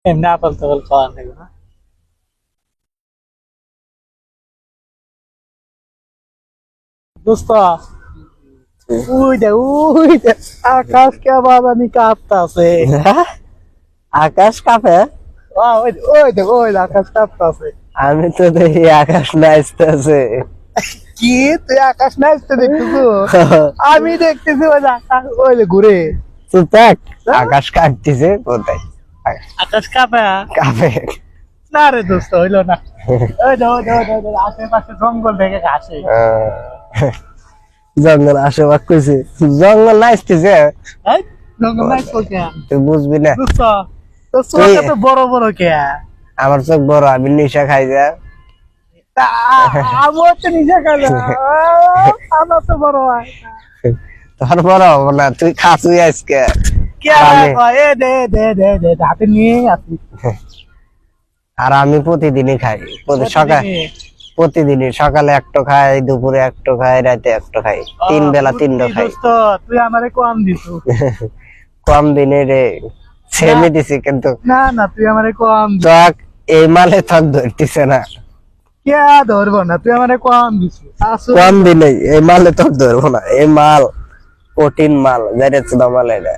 এমনি আপেল টাপেল খাওয়া নেই না। দোস্ত ওই দে আকাশ কে বাদানি কাঁপতাছে। আকাশ কাঁপে? ওই দে আকাশ কাঁপতাছে। আমি তো দেখি আকাশ নাচতেছে। কি তুই আকাশ নাচতে দেখতেছো? আমি দেখতেছি ওই যে আকাশ ওই যে ঘুরে। তুই দেখ আকাশ কাটতেছে কোথায়? আকাশ কাঁপে? কাঁপে না রে দোস্ত হইলো না। ওই আশেপাশে জঙ্গল থেকে ঘাসে। জঙ্গল আশেপাশ কইছে জঙ্গল নাচতেছে। এই জঙ্গল নাই কোকে? তুই বুঝবি না। দোস্ত তোর চোখ এত বড় বড় কে? আমার চোখ বড়, আমি নেশা খাই যা। আমার তো নিজে গেল আমার তো বড় হয়। তোর বড় হবো না, তুই খাসুই আজকে। হাতে নিয়ে আসি। আর আমি প্রতিদিনই খাই, প্রতিদিনই সকালে একটো খাই, দুপুরে একটো খাই, রাতে একটো খাই, 3 বেলা 3টো খাই। তুই আমারে কম দিস। কম দিনে রে সেমি দিছি, কিন্তু না তুই আমারে কম টক এই মালে থক ধরতেছে না। কে ধরবো না, তুই আমারে কম দিস। কম দিলে এই মালে থক ধরবো না। এই মাল কঠিন মাল, যাই মাল এটা।